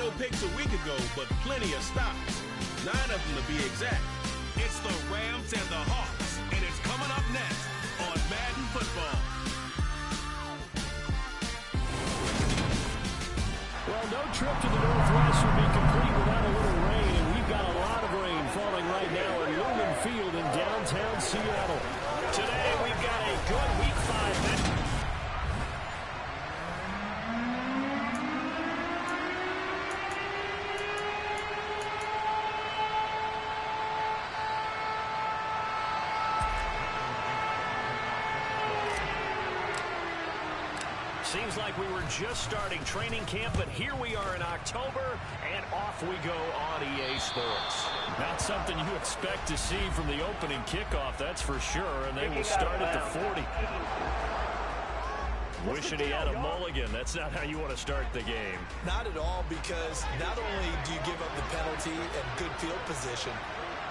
no picks a week ago, but plenty of stops. 9 of them to be exact. It's the Rams and the Hawks, and it's coming up next on Madden Football. Well, no trip to the Northwest would be complete without a little rain, and we've got a lot of rain falling right now at Lumen Field in downtown Seattle. Today, we've got a good Week 5 match. Seems like we were just starting training camp, but here we are in October, and off we go on EA Sports. Not something you expect to see from the opening kickoff, that's for sure, and they will start at the 40. Wishing he had a mulligan. That's not how you want to start the game. Not at all, because not only do you give up the penalty and good field position,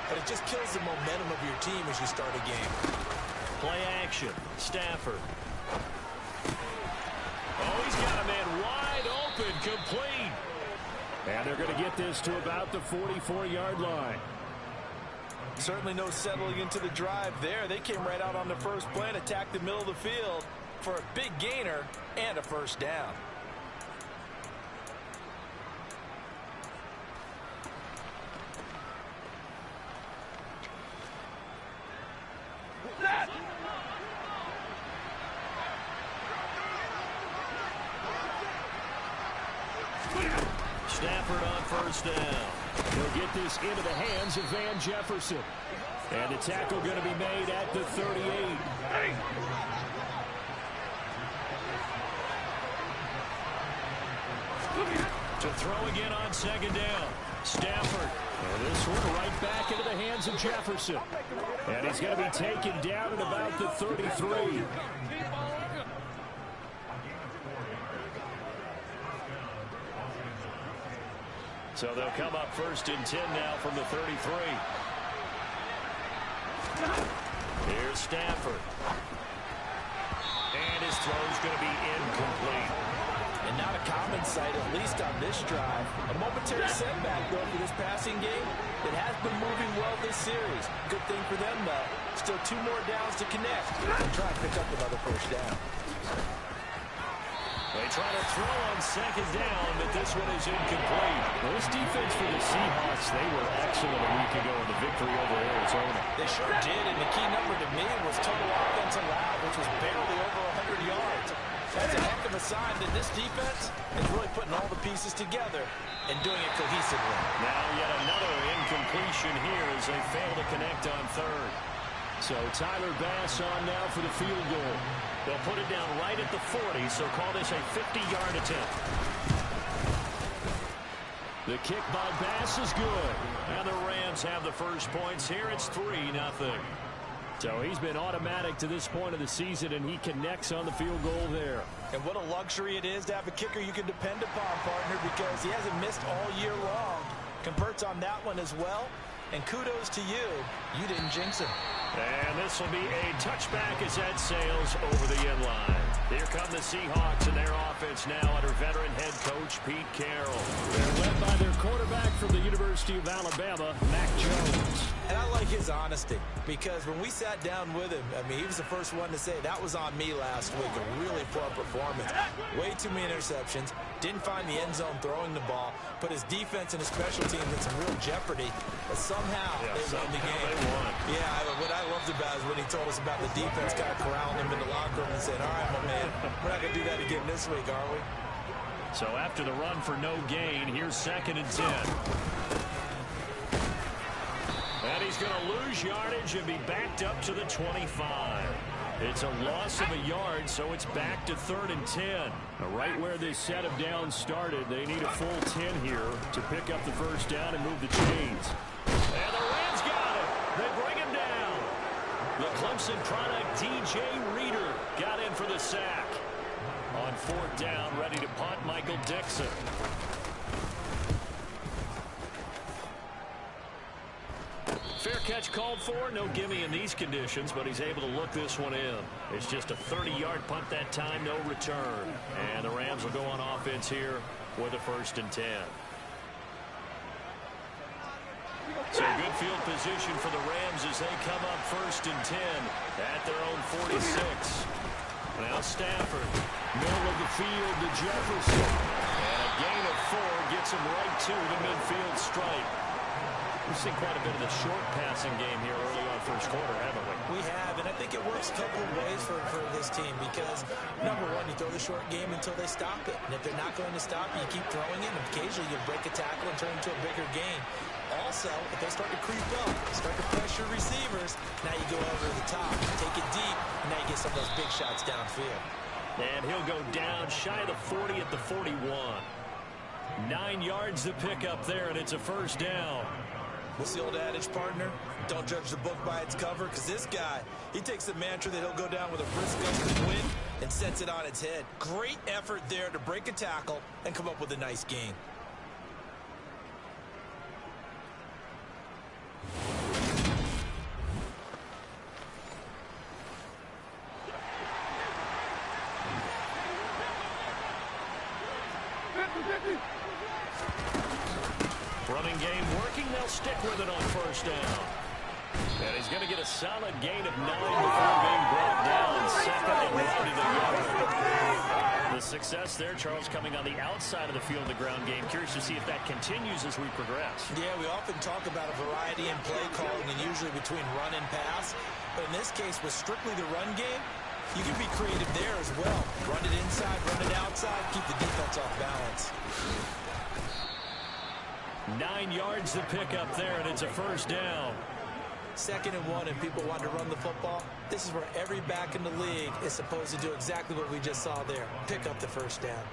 but it just kills the momentum of your team as you start a game. Play action. Stafford. Oh, he's got a man wide open, complete. And they're going to get this to about the 44-yard line. Certainly no settling into the drive there. They came right out on the first play and attacked the middle of the field for a big gainer and a first down. Stafford on first down. He'll get this into the hands of Van Jefferson. And the tackle going to be made at the 38. To throw again on second down. Stafford. And this one right back into the hands of Jefferson. And he's going to be taken down at about the 33. So they'll come up first and 10 now from the 33. Here's Stafford. And his throw's going to be incomplete. And not a common sight, at least on this drive. A momentary setback, though, for this passing game. It has been moving well this series. Good thing for them, though. Still 2 more downs to connect. And try and pick up another first down. They try to throw on second down, but this one is incomplete. Well, this defense for the Seahawks, they were excellent a week ago in the victory over Arizona. They sure did, and the key number to me was total offense allowed, which was barely over 100 yards. That's a heck of a sign that this defense is really putting all the pieces together and doing it cohesively. Now yet another incompletion here as they fail to connect on third. So Tyler Bass on now for the field goal. They'll put it down right at the 40, so call this a 50-yard attempt. The kick by Bass is good. And the Rams have the first points here. It's 3-0. So he's been automatic to this point of the season, and he connects on the field goal there. And what a luxury it is to have a kicker you can depend upon, partner, because he hasn't missed all year long. Converts on that one as well. And kudos to you. You didn't jinx him. And this will be a touchback as that sails over the end line. Here come the Seahawks and their offense now under veteran head coach Pete Carroll. They're led by their quarterback from the University of Alabama, Mac Jones. And I like his honesty, because when we sat down with him, I mean, he was the first one to say, that was on me last week, a really poor performance. Way too many interceptions, didn't find the end zone throwing the ball, put his defense and his special teams in some real jeopardy, but somehow they won the game. They won. Yeah, what I loved about is when he told us about the defense kind of corralling him in the locker room and said, all right, my man, we're not going to do that again this week, are we? So after the run for no gain, here's 2nd and 10. And he's going to lose yardage and be backed up to the 25. It's a loss of a yard, so it's back to 3rd and 10. Right where this set of downs started, they need a full 10 here to pick up the first down and move the chains. And the Rams got it. They bring him down. The Clemson product, DJ Reader, got in for the sack. On 4th down, ready to punt, Michael Dixon. Fair catch called for. No gimme in these conditions, but he's able to look this one in. It's just a 30-yard punt that time, no return. And the Rams will go on offense here with a 1st and 10. So good field position for the Rams as they come up 1st and 10 at their own 46. Now Stafford, middle of the field to Jefferson. And a gain of 4 gets him right to the midfield stripe. We've seen quite a bit of the short passing game here early on first quarter, haven't we? We have, and I think it works a couple of ways for this team because, number one, you throw the short game until they stop it. And if they're not going to stop it, you keep throwing it, and occasionally you break a tackle and turn it into a bigger gain. Also, if they start to creep up, start to pressure receivers, now you go over the top, take it deep, and now you get some of those big shots downfield. And he'll go down shy of the 40 at the 41. 9 yards to pick up there, and it's a first down. What's the old adage, partner? Don't judge the book by its cover, because this guy, he takes the mantra that he'll go down with a brisk gust of wind and sets it on its head. Great effort there to break a tackle and come up with a nice gain. Running game working. They'll stick with it on first down. And he's going to get a solid gain of 9 before being brought down. Second and ready to go. The success there, Charles, coming on the outside of the field, the ground game. Curious to see if that continues as we progress. Yeah, we often talk about a variety in play calling and usually between run and pass. But in this case, with strictly the run game, you can be creative there as well. Run it inside, run it outside, keep the defense off balance. 9 yards to pick up there, and it's a first down. 2nd and 1, and people want to run the football. This is where every back in the league is supposed to do exactly what we just saw there. Pick up the first down.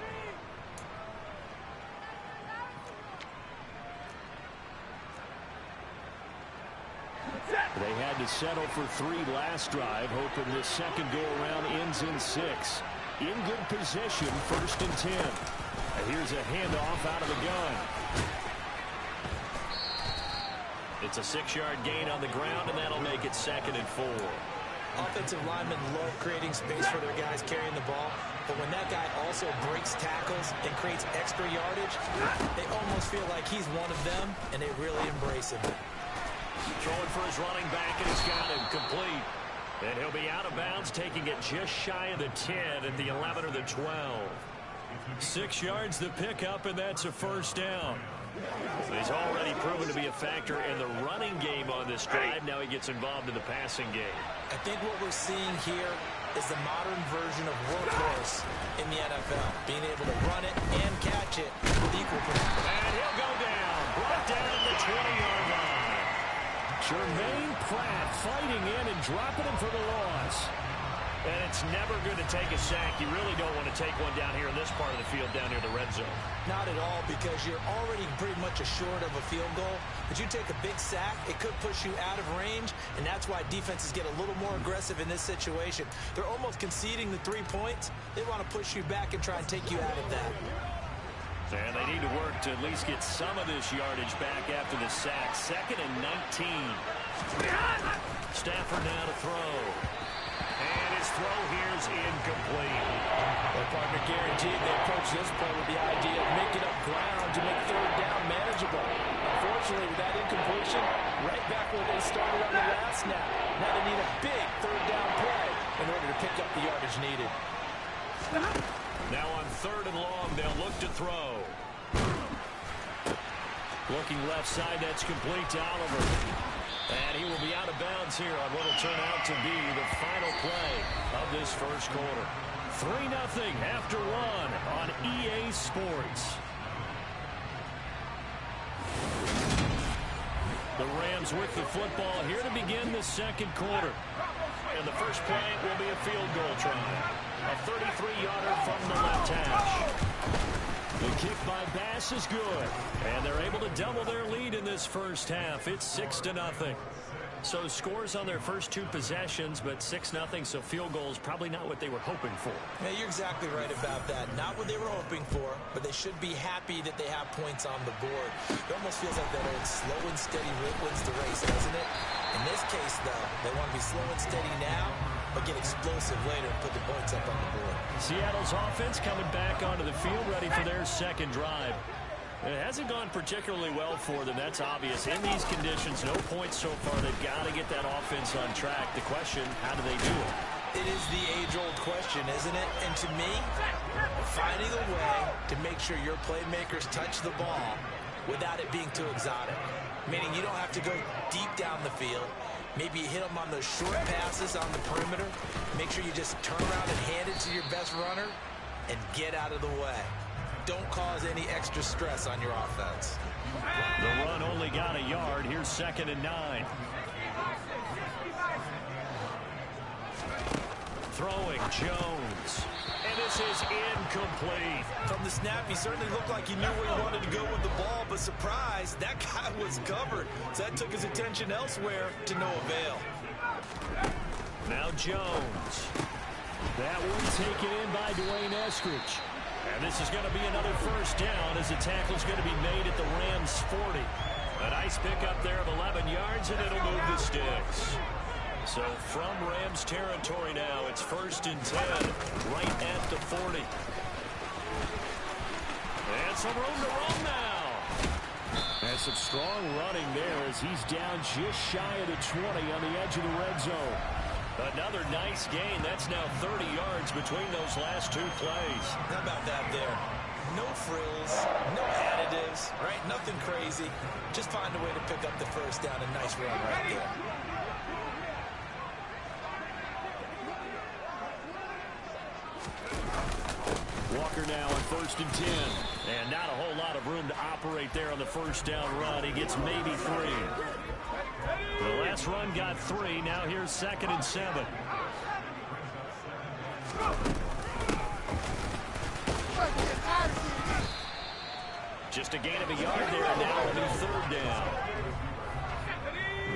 They had to settle for 3 last drive, hoping this second go-around ends in 6. In good position, 1st and 10. And here's a handoff out of the gun. It's a 6-yard gain on the ground, and that'll make it 2nd and 4. Offensive linemen love creating space for their guys carrying the ball, but when that guy also breaks tackles and creates extra yardage, they almost feel like he's one of them, and they really embrace him. Throwing for his running back, and he's got him complete. And he'll be out of bounds, taking it just shy of the 10 at the 11 or the 12. 6 yards to pick up, and that's a first down. He's already proven to be a factor in the running game on this drive. Now he gets involved in the passing game. I think what we're seeing here is the modern version of workhorse in the NFL. Being able to run it and catch it with equal precision. And he'll go down. Brought down at the 20-yard line. Jermaine Pratt fighting in and dropping him for the loss. And it's never good to take a sack. You really don't want to take one down here in this part of the field, down near the red zone. Not at all, because you're already pretty much assured of a field goal. But you take a big sack, it could push you out of range, and that's why defenses get a little more aggressive in this situation. They're almost conceding the 3 points. They want to push you back and try and take you out of that. And they need to work to at least get some of this yardage back after the sack. 2nd and 19. Stafford now to throw. And his throw here is incomplete. Their partner guaranteed they approach this play with the idea of making up ground to make 3rd down manageable. Unfortunately, with that incompletion, right back where they started on the last snap. Now they need a big 3rd down play in order to pick up the yardage needed. Now on 3rd and long, they'll look to throw. Looking left side, that's complete to Oliver. And he will be out of bounds here on what will turn out to be the final play of this first quarter. 3-0 after 1 on EA Sports. The Rams with the football here to begin the second quarter. And the first play will be a field goal try. A 33-yarder from the left hash. The kick by Bass is good. And they're able to double their lead in this first half. It's 6-0. So scores on their first 2 possessions, but 6-0, so field goal is probably not what they were hoping for. Yeah, you're exactly right about that. Not what they were hoping for, but they should be happy that they have points on the board. It almost feels like that old slow and steady wins the race, doesn't it? In this case, though, they want to be slow and steady now, but get explosive later and put the points up on the board. Seattle's offense coming back onto the field, ready for their second drive. It hasn't gone particularly well for them. That's obvious. In these conditions, no points so far. They've got to get that offense on track. The question, how do they do it? It is the age-old question, isn't it? And to me, finding a way to make sure your playmakers touch the ball without it being too exotic. Meaning you don't have to go deep down the field. Maybe you hit them on those short passes on the perimeter. Make sure you just turn around and hand it to your best runner and get out of the way. Don't cause any extra stress on your offense. The run only got a yard. Here's 2nd and 9. Throwing Jones. And this is incomplete. From the snap, he certainly looked like he knew where he wanted to go with the ball, but surprise, that guy was covered. So that took his attention elsewhere to no avail. Now Jones. That one taken in by Dwayne Eskridge. And this is going to be another first down as the tackle's going to be made at the Rams' 40. A nice pickup there of 11 yards, and it'll move the sticks. So from Rams territory now, it's 1st and 10, right at the 40. And some room to run now. And some strong running there as he's down just shy of the 20 on the edge of the red zone. Another nice gain. That's now 30 yards between those last 2 plays. How about that there? No frills, no additives, right? Nothing crazy. Just find a way to pick up the first down. A nice run right there. Walker now on 1st and 10. And not a whole lot of room to operate there on the first down run. He gets maybe 3. The last run got 3. Now here's 2nd and 7. Just a gain of a yard there, and now it'll be 3rd down.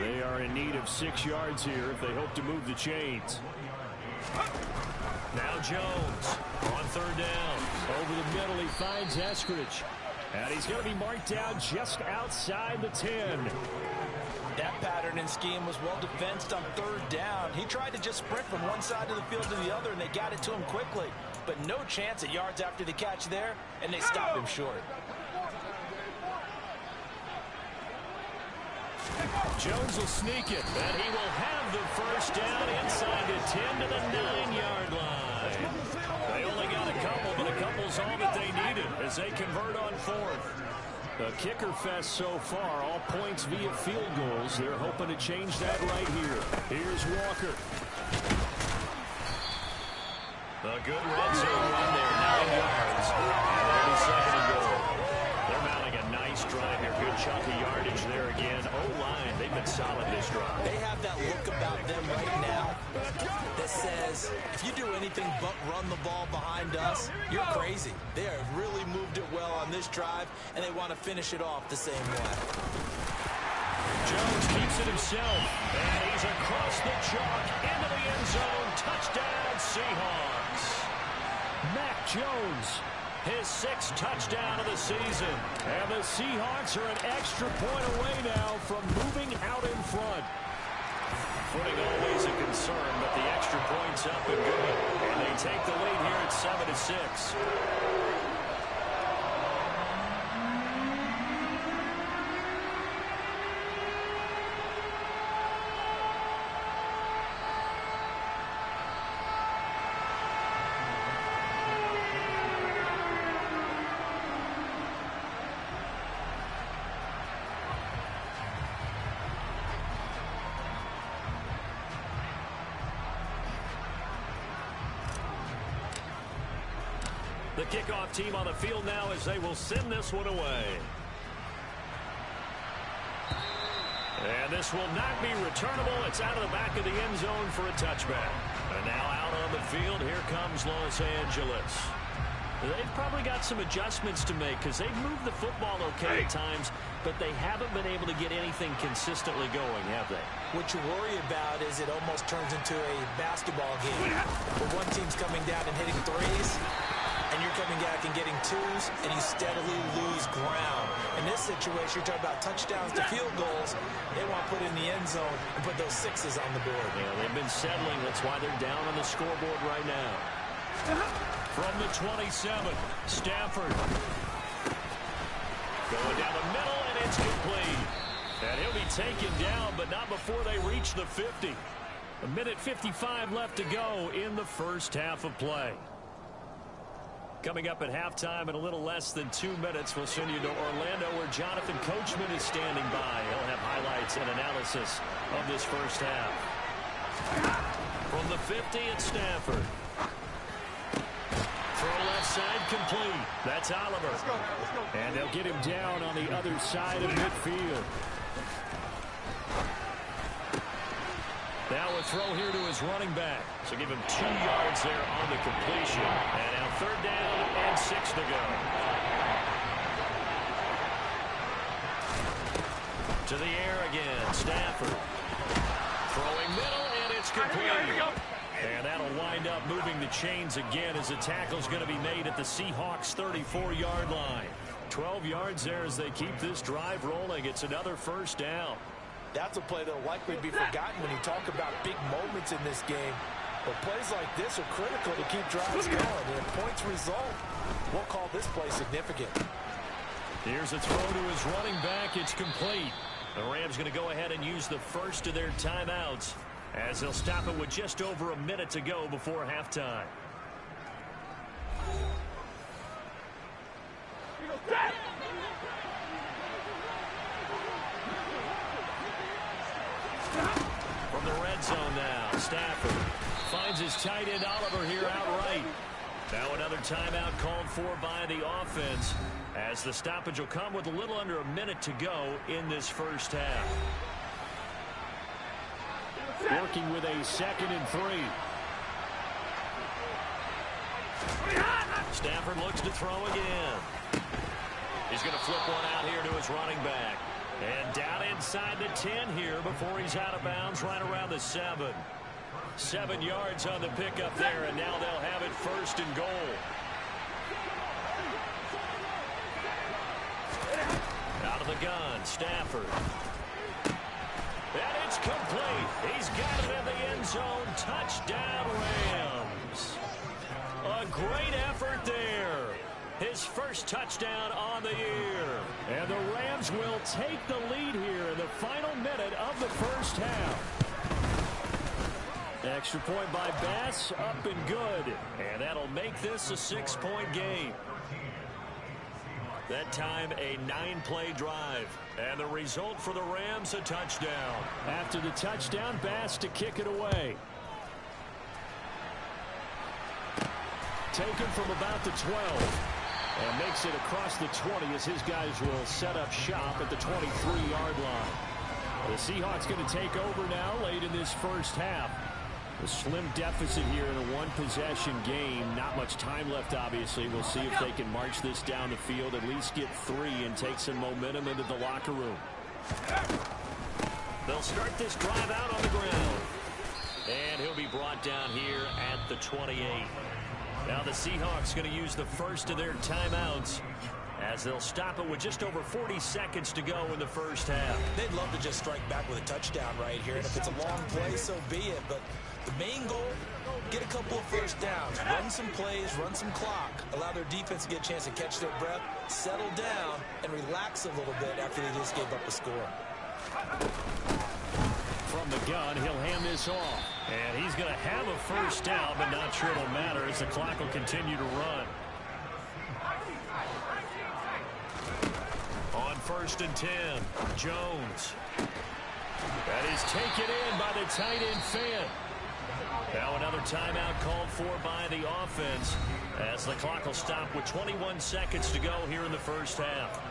They are in need of 6 yards here if they hope to move the chains. Now Jones on 3rd down. Over the middle, he finds Eskridge. And he's going to be marked down just outside the 10. That pattern and scheme was well defensed on 3rd down. He tried to just sprint from one side of the field to the other, and they got it to him quickly. But no chance at yards after the catch there, and they stopped him short. Jones will sneak it, and he will have the first down inside the 10 to the 9-yard line. They only got a couple, but a couple's all that they needed as they convert on 4th. A kicker fest so far, all points via field goals. They're hoping to change that right here. Here's Walker. A good red zone run there, 9 yards. And that'll be 2nd and goal. They're mounting a nice drive here. Good chunk of yardage there again. O-line, they've been solid this drive. They have that look about them right now that says, if you do anything but run the ball behind us, you're crazy. They have really moved it well on this drive, and they want to finish it off the same way. Jones keeps it himself, and he's across the chalk into the end zone. Touchdown, Seahawks. Mac Jones, his 6th touchdown of the season. And the Seahawks are an extra point away now from moving out in front. Footing always a concern, but the extra point's up and good. And they take the lead here at 7-6. The kickoff team on the field now as they will send this one away. And this will not be returnable. It's out of the back of the end zone for a touchback. And now out on the field, here comes Los Angeles. They've probably got some adjustments to make because they've moved the football okay at times, but they haven't been able to get anything consistently going, have they? What you worry about is it almost turns into a basketball game where one team's coming down and hitting threes, and you're coming back and getting 2s, and you steadily lose ground. In this situation, you're talking about touchdowns to field goals. They want to put in the end zone and put those 6s on the board. Yeah, they've been settling. That's why they're down on the scoreboard right now. From the 27, Stafford. Going down the middle, and it's complete. And he'll be taken down, but not before they reach the 50. 1:55 left to go in the first half of play. Coming up at halftime in a little less than 2 minutes, we'll send you to Orlando, where Jonathan Coachman is standing by. He'll have highlights and analysis of this first half. From the 50, it's Stafford. Throw left side complete. That's Oliver. Let's go. And they'll get him down on the other side of midfield. Now a throw here to his running back. So give him 2 yards there on the completion. And now 3rd down and 6 to go. To the air again. Stafford. Throwing middle, and it's complete. And that'll wind up moving the chains again as the tackle's going to be made at the Seahawks' 34-yard line. 12 yards there as they keep this drive rolling. It's another first down. That's a play that'll likely be forgotten when you talk about big moments in this game. But plays like this are critical to keep drives going. And if points result, we'll call this play significant. Here's a throw to his running back. It's complete. The Rams going to go ahead and use the first of their timeouts as they'll stop it with just over a minute to go before halftime. From the red zone now, Stafford finds his tight end Oliver here outright. Now another timeout called for by the offense as the stoppage will come with a little under a minute to go in this first half. Working with a 2nd and 3. Stafford looks to throw again. He's going to flip one out here to his running back. And down inside the 10 here before he's out of bounds right around the 7. 7 yards on the pickup there, and now they'll have it 1st and goal. Out of the gun, Stafford. And it's complete. He's got it in the end zone. Touchdown, Rams. A great effort there. His first touchdown on the year. And the Rams will take the lead here in the final minute of the first half. Extra point by Bass, up and good. And that'll make this a 6-point game. That time, a 9-play drive. And the result for the Rams, a touchdown. After the touchdown, Bass to kick it away. Taken from about the 12. And makes it across the 20 as his guys will set up shop at the 23-yard line. The Seahawks going to take over now late in this first half. A slim deficit here in a one-possession game. Not much time left, obviously. We'll see if they can march this down the field, at least get 3 and take some momentum into the locker room. They'll start this drive out on the ground. And he'll be brought down here at the 28. Now the Seahawks going to use the first of their timeouts as they'll stop it with just over 40 seconds to go in the first half. They'd love to just strike back with a touchdown right here, and if it's a long play, so be it. But the main goal, get a couple of first downs, run some plays, run some clock, allow their defense to get a chance to catch their breath, settle down, and relax a little bit after they just gave up a score. From the gun, he'll hand this off. And he's going to have a first down, but not sure it'll matter as the clock will continue to run. On 1st and 10, Jones. That is taken in by the tight end Fant. Now another timeout called for by the offense as the clock will stop with 21 seconds to go here in the first half.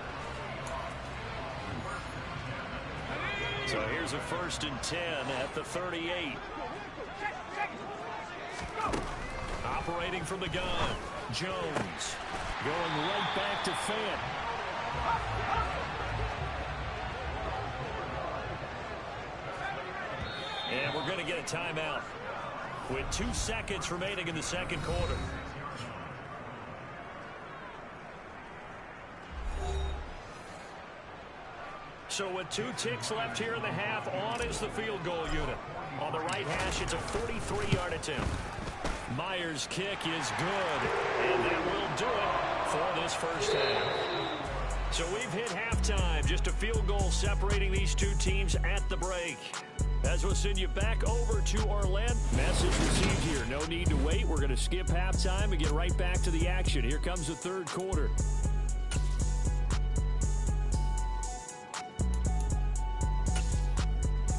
So here's a 1st and 10 at the 38. Operating from the gun, Jones going right back to Fant. And we're going to get a timeout with 2 seconds remaining in the second quarter. So with 2 ticks left here in the half, on is the field goal unit. On the right hash, it's a 43-yard attempt. Myers' kick is good, and that will do it for this first half. So we've hit halftime. Just a field goal separating these two teams at the break. As we'll send you back over to Orlando. Message received here. No need to wait. We're going to skip halftime and get right back to the action. Here comes the third quarter.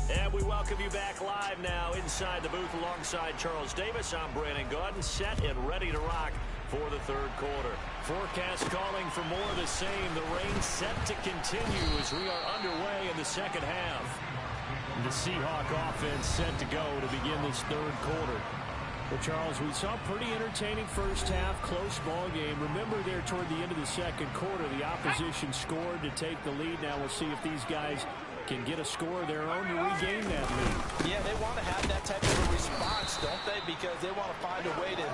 And we welcome you back live now inside the booth alongside Charles Davis. I'm Brandon Gaudin, set and ready to rock for the third quarter. Forecast calling for more of the same. The rain set to continue as we are underway in the second half. The Seahawk offense set to go to begin this third quarter. Well, Charles, we saw a pretty entertaining first half, close ball game. Remember there toward the end of the second quarter, the opposition scored to take the lead. Now we'll see if these guys can get a score of their own to regain that lead. Yeah, they want to have that type of a response, don't they? Because they want to find a way to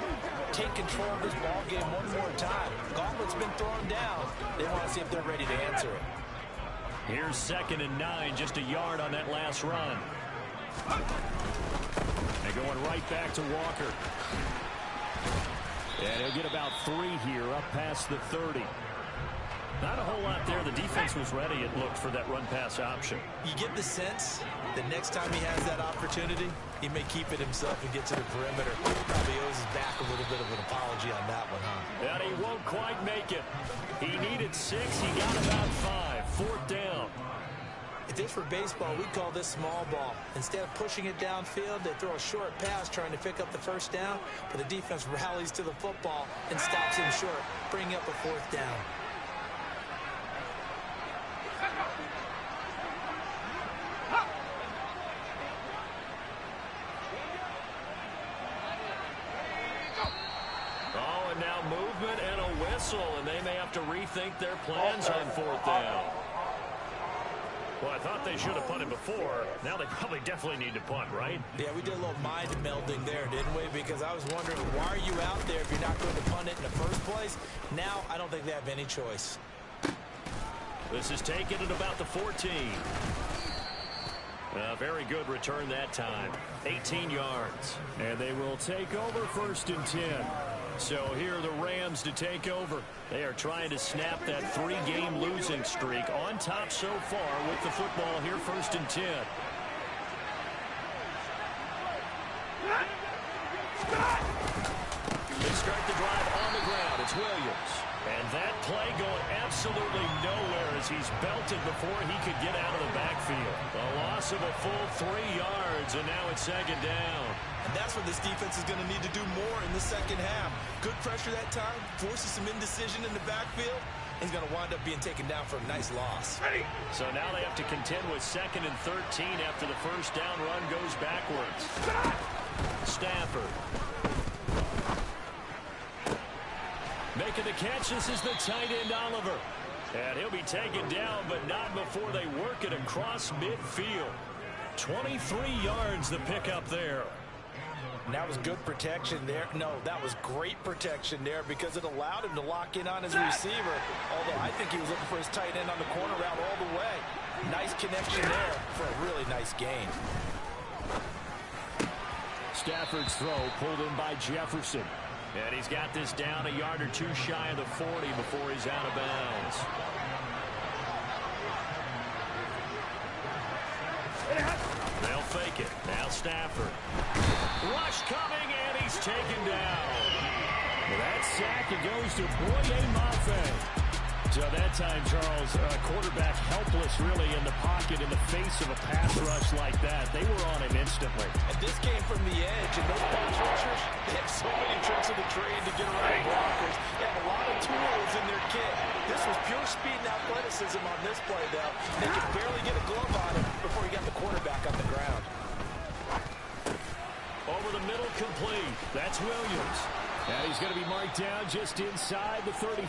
take control of this ball game one more time. Gauntlet's been thrown down. They want to see if they're ready to answer it. Here's 2nd and 9, just a yard on that last run. They're going right back to Walker. And he'll get about 3 here up past the 30. Not a whole lot there. The defense was ready, it looked, for that run-pass option. You get the sense that next time he has that opportunity, he may keep it himself and get to the perimeter. Probably owes his back a little bit of an apology on that one, huh? And he won't quite make it. He needed 6. He got about 5. 4th down. If this were baseball, we'd call this small ball. Instead of pushing it downfield, they throw a short pass trying to pick up the first down, but the defense rallies to the football and stops him short, bringing up a 4th down. Oh, and now movement and a whistle, and they may have to rethink their plans on 4th down. Well, I thought they should have punted before. Now they probably definitely need to punt, right? Yeah, we did a little mind melding there, didn't we? Because I was wondering, why are you out there if you're not going to punt it in the first place? Now, I don't think they have any choice. This is taken at about the 14. Very good return that time. 18 yards. And they will take over 1st and 10. So here are the Rams to take over. They are trying to snap that 3-game losing streak. On top so far with the football here, 1st and 10. They start the drive on the ground. It's Williams. And that play going absolutely nowhere as he's belted before he could get out of the backfield. A loss of a full 3 yards, and now it's 2nd down. And that's what this defense is going to need to do more in the second half. Good pressure that time, forces some indecision in the backfield. He's going to wind up being taken down for a nice loss. So now they have to contend with 2nd and 13 after the first down run goes backwards. Stafford. Making the catch, this is the tight end, Oliver. And he'll be taken down, but not before they work it across midfield. 23 yards the pickup there. And that was good protection there. No, that was great protection there because it allowed him to lock in on his receiver. Although I think he was looking for his tight end on the corner route all the way. Nice connection there for a really nice gain. Stafford's throw pulled in by Jefferson. And he's got this down a yard or 2 shy of the 40 before he's out of bounds. They'll fake it. Now Stafford. Rush coming, and he's taken down. Well, that sack, it goes to Boye Mafe. So that time, Charles, quarterback helpless really in the pocket in the face of a pass rush like that. They were on him instantly. And this came from the edge, and those pass rushers, they have so many tricks of the trade to get around the blockers. They have a lot of tools in their kit. This was pure speed and athleticism on this play, though. They could barely get a glove on him before he got the quarterback on the ground. Over the middle, complete. That's Williams. And he's going to be marked down just inside the 35.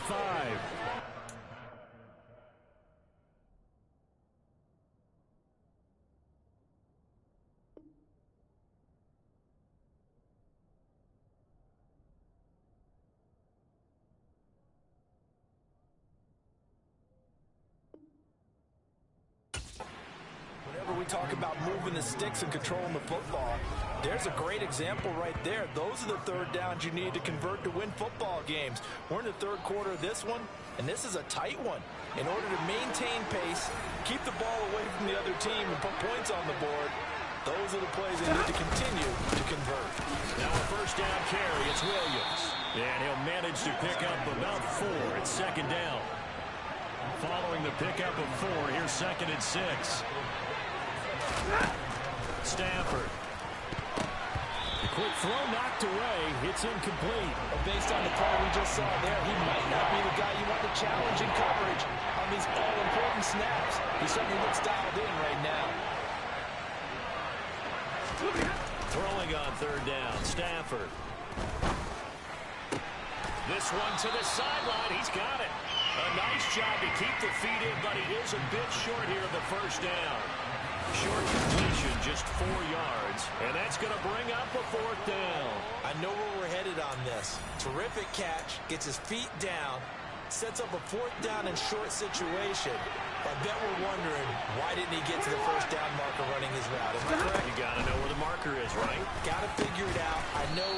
We talk about moving the sticks and controlling the football. There's a great example right there. Those are the 3rd downs you need to convert to win football games. We're in the 3rd quarter of this one. and this is a tight one. In order to maintain pace, keep the ball away from the other team, and put points on the board, those are the plays they need to continue to convert. Now a first down carry, it's Williams. And he'll manage to pick up about 4. It's second down. Following the pickup of 4, here's 2nd and 6. Stafford. The quick throw knocked away. It's incomplete. But based on the play we just saw there, he might not be the guy you want to challenge in coverage on these all-important snaps. He certainly looks dialed in right now. Throwing on 3rd down, Stafford. This one to the sideline. He's got it. A nice job to keep the feet in, but he is a bit short here of the first down. Short completion, just 4 yards, and that's going to bring up a 4th down. I know where we're headed on this. Terrific catch, gets his feet down, sets up a 4th down and short situation. I bet we're wondering, why didn't he get to the first down marker running his route? Am I correct? You got to know where the marker is, right? Got to figure it out. I know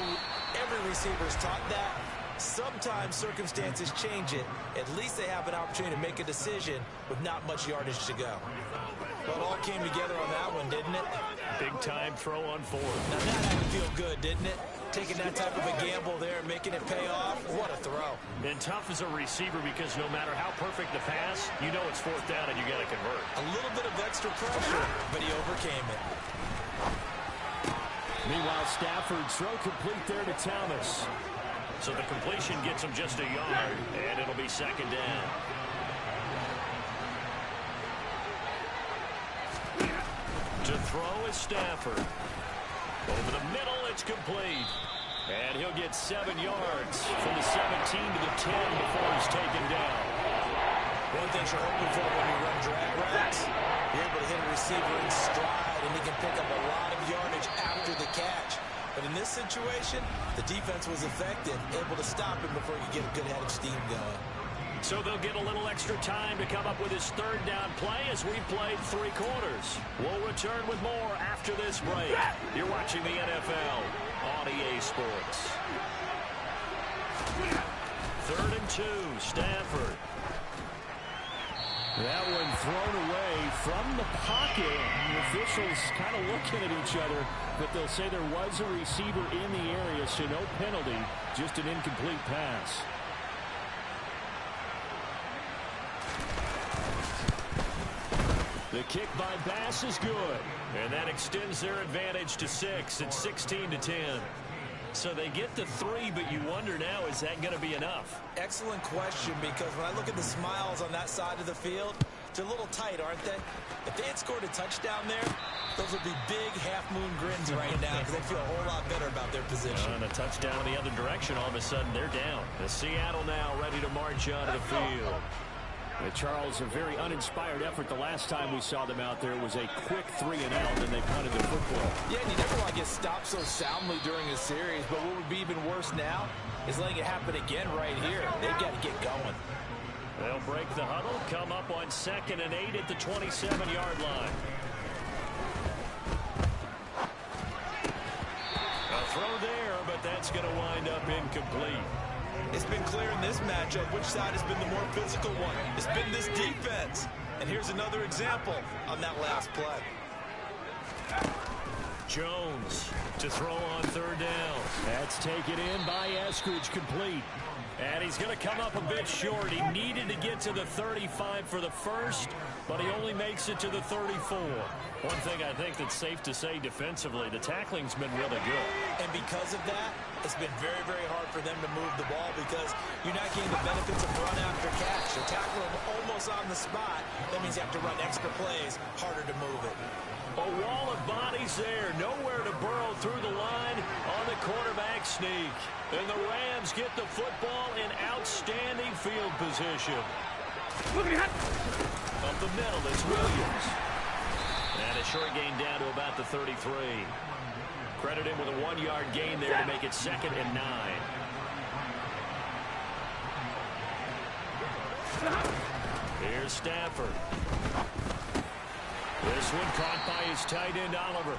every receiver's taught that. Sometimes circumstances change it. At least they have an opportunity to make a decision with not much yardage to go. Well, it all came together on that one, didn't it? Big-time throw on 4th. Now that had to feel good, didn't it? Taking that type of a gamble there, making it pay off. What a throw. And tough as a receiver because no matter how perfect the pass, you know it's 4th down and you got to convert. A little bit of extra pressure, but he overcame it. Meanwhile, Stafford's throw complete there to Thomas. So the completion gets him just a yard, and it'll be 2nd down. To throw is Stafford. Over the middle, it's complete. And he'll get 7 yards from the 17 to the 10 before he's taken down. One thing you're hoping for when you run drag routes, you're able to hit a receiver in stride, and he can pick up a lot of yardage after the catch. But in this situation, the defense was effective, able to stop him before he could get a good head of steam going. So they'll get a little extra time to come up with his 3rd down play as we played 3 quarters. We'll return with more after this break. You're watching the NFL on EA Sports. 3rd and 2, Stafford. That one thrown away from the pocket. The officials kind of looking at each other, but they'll say there was a receiver in the area, so no penalty, just an incomplete pass. The kick by Bass is good, and that extends their advantage to 6. It's 16 to 10. So they get the 3, but you wonder now, is that going to be enough? Excellent question, because when I look at the smiles on that side of the field, they're a little tight, aren't they? If they had scored a touchdown there, those would be big half-moon grins right now because they feel a whole lot better about their position. And a touchdown in the other direction, all of a sudden they're down. The Seattle now ready to march onto the field. Charles, a very uninspired effort the last time we saw them out there was a quick 3-and-out, and they punted the football. Yeah, and you never want to get stopped so soundly during a series, but what would be even worse now is letting it happen again right here. They've got to get going. They'll break the huddle, come up on 2nd and 8 at the 27-yard line. A throw there, but that's going to wind up incomplete. It's been clear in this matchup which side has been the more physical one. It's been this defense. And here's another example on that last play. Jones to throw on 3rd down. That's taken in by Eskridge, complete. And he's going to come up a bit short. He needed to get to the 35 for the first, but he only makes it to the 34. One thing I think that's safe to say defensively, the tackling's been really good. And because of that, it's been very, very hard for them to move the ball because you're not getting the benefits of run after catch. You're tackling them almost on the spot. That means you have to run extra plays, harder to move it. A wall of bodies there, nowhere to burrow through the line on the quarterback sneak. And the Rams get the football in outstanding field position. Up the middle is Williams. And a short gain down to about the 33. Credit him with a 1-yard gain there to make it 2nd and 9. Here's Stafford. This one caught by his tight end, Oliver.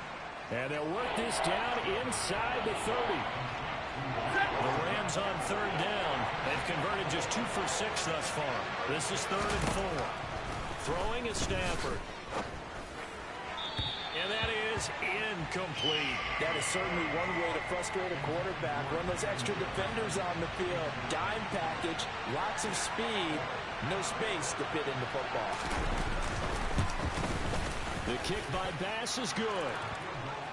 And they'll work this down inside the 30. The Rams Rams on third down. They've converted just 2 for 6 thus far. This is 3rd and 4. Throwing is Stafford. And that is incomplete. That is certainly one way to frustrate a quarterback. Run those extra defenders on the field. Dime package, lots of speed, no space to fit in the football. The kick by Bass is good.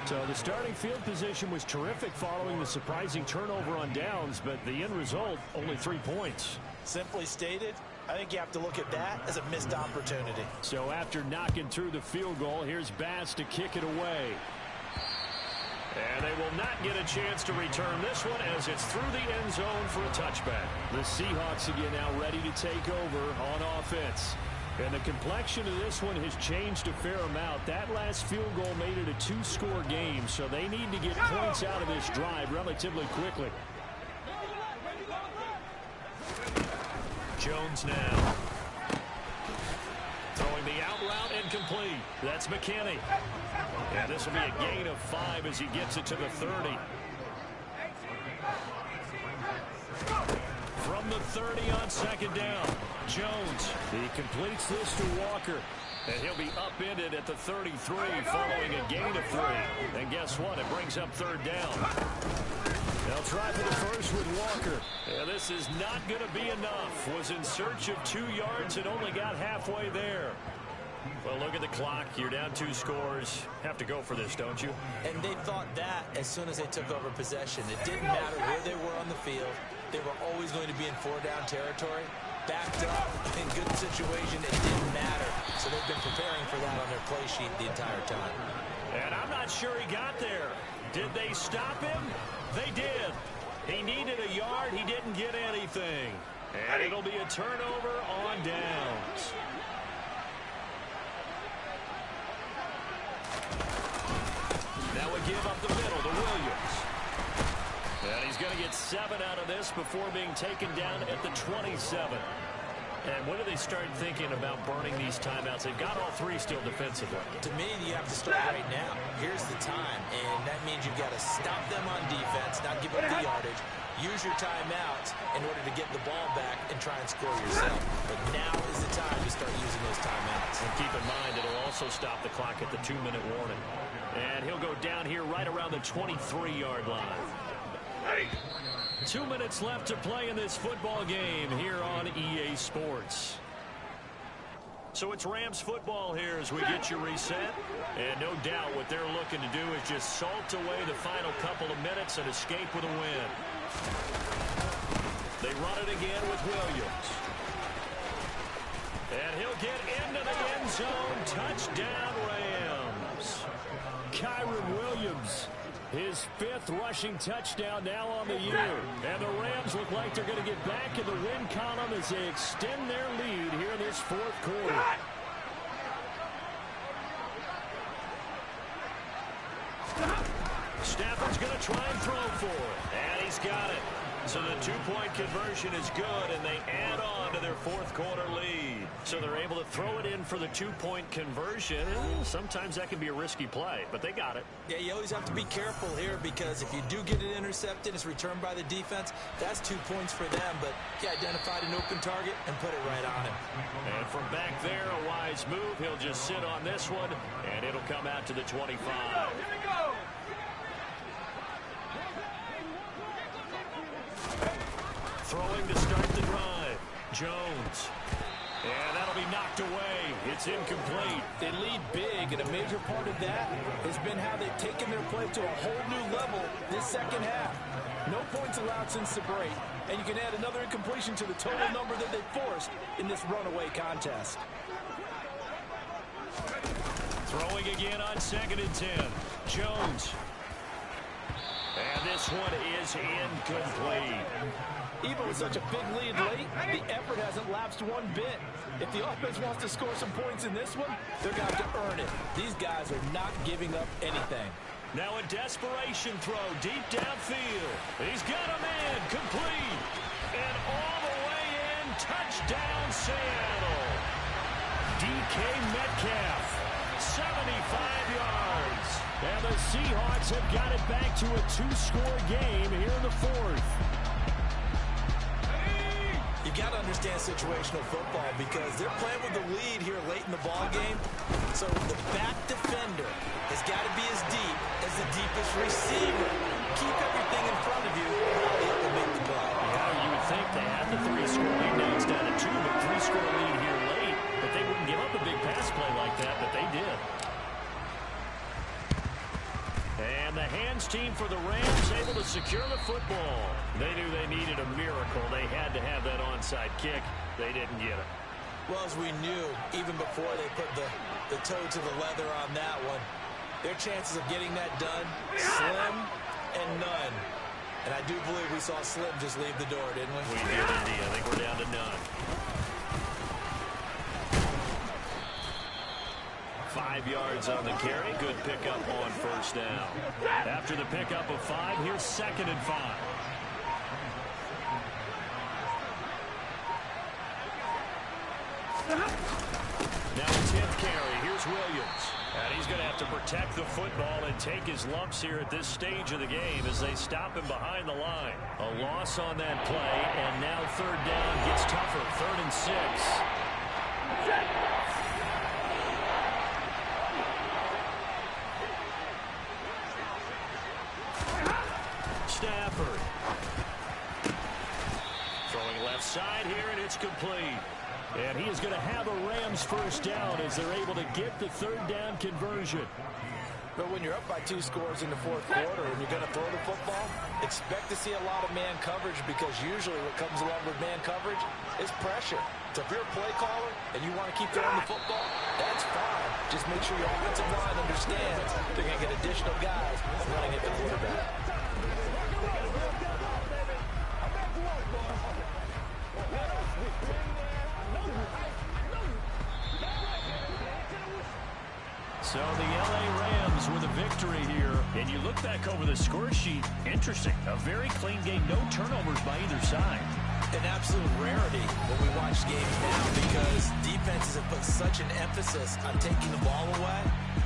So the starting field position was terrific following the surprising turnover on downs, but the end result, only 3 points. Simply stated, I think you have to look at that as a missed opportunity. So after knocking through the field goal, here's Bass to kick it away. And they will not get a chance to return this one as it's through the end zone for a touchback. The Seahawks again now ready to take over on offense. And the complexion of this one has changed a fair amount. That last field goal made it a 2-score game, so they need to get points out of this drive relatively quickly. Jones now. Throwing the out route incomplete. That's McKinney. And this will be a gain of 5 as he gets it to the 30. From the 30 on second down. Jones. He completes this to Walker. And he'll be upended at the 33 following a gain of 3. And guess what? It brings up third down. They'll try for the first with Walker. And this is not going to be enough. Was in search of 2 yards and only got halfway there. Well, look at the clock. You're down 2 scores. Have to go for this, don't you? And they thought that as soon as they took over possession. It didn't matter where they were on the field. They were always going to be in 4-down territory. Backed up, in good situation, it didn't matter. So they've been preparing for that on their play sheet the entire time. And I'm not sure he got there. Did they stop him? They did. He needed a yard. He didn't get anything. And it'll be a turnover on downs. Now we give up the middle to Williams. And he's going to get 7 out of this before being taken down at the 27. And when do they start thinking about burning these timeouts? They've got all 3 still defensively. To me, you have to start right now. Here's the time, and that means you've got to stop them on defense, not give up the yardage. Use your timeouts in order to get the ball back and try and score yourself. But now is the time to start using those timeouts. And keep in mind, it'll also stop the clock at the 2-minute warning. And he'll go down here right around the 23-yard line. 2 minutes left to play in this football game here on EA Sports. So it's Rams football here as we get you reset. And no doubt what they're looking to do is just salt away the final couple of minutes and escape with a win. They run it again with Williams. And he'll get into the end zone. Touchdown, Rams. Kyron Williams. His 5th rushing touchdown now on the year. And the Rams look like they're going to get back in the win column as they extend their lead here in this 4th quarter. Stafford's going to try and throw for it. And he's got it. So the 2-point conversion is good, and they add on to their 4th quarter lead. So they're able to throw it in for the 2-point conversion. Sometimes that can be a risky play, but they got it. Yeah, you always have to be careful here because if you do get it intercepted, it's returned by the defense. That's 2 points for them, but he identified an open target and put it right on him. And from back there, a wise move. He'll just sit on this one, and it'll come out to the 25. Here we go. Throwing to start the drive. Jones. And that'll be knocked away. It's incomplete. They lead big, and a major part of that has been how they've taken their play to a whole new level this second half. No points allowed since the break, and you can add another incompletion to the total number that they forced in this runaway contest. Throwing again on 2nd and 10. Jones. And this one is incomplete. Even with such a big lead late, the effort hasn't lapsed one bit. If the offense wants to score some points in this one, they're going to have to earn it. These guys are not giving up anything. Now a desperation throw deep downfield. He's got a man complete. And all the way in, touchdown Seattle. DK Metcalf, 75 yards. And the Seahawks have got it back to a 2-score game here in the 4th. got to understand situational football because they're playing with the lead here late in the ball game. So the back defender has got to be as deep as the deepest receiver. Keep everything in front of you. They'll be able to make the play. Yeah, you would think they had the 3-score lead. Now it's down to 2, but 3-score lead here late. But they wouldn't give up a big pass play like that, but they did. And the hands team for the Rams able to secure the football. They knew they needed a miracle. They had to have that onside kick. They didn't get it. Well, as we knew, even before they put the toe to the leather on that one, their chances of getting that done, slim and none. And I do believe we saw Slim just leave the door, didn't we? We did indeed. I think we're down to none. 5 yards on the carry. Good pickup on first down. After the pickup of 5, here's 2nd and 5. Now 10th carry. Here's Williams. And he's going to have to protect the football and take his lumps here at this stage of the game as they stop him behind the line. A loss on that play, and now 3rd down gets tougher. 3rd and 6. Stafford. Throwing left side here, and it's complete. And he is going to have a Rams first down as they're able to get the 3rd down conversion. But when you're up by 2 scores in the 4th quarter and you're going to throw the football, expect to see a lot of man coverage because usually what comes along with man coverage is pressure. So if you're a play caller and you want to keep throwing the football, that's fine. Just make sure your offensive line understands they're going to get additional guys running at the quarterback. So the L.A. Rams with a victory here. And you look back over the score sheet, interesting. A very clean game, no turnovers by either side. An absolute rarity when we watch games now because defenses have put such an emphasis on taking the ball away.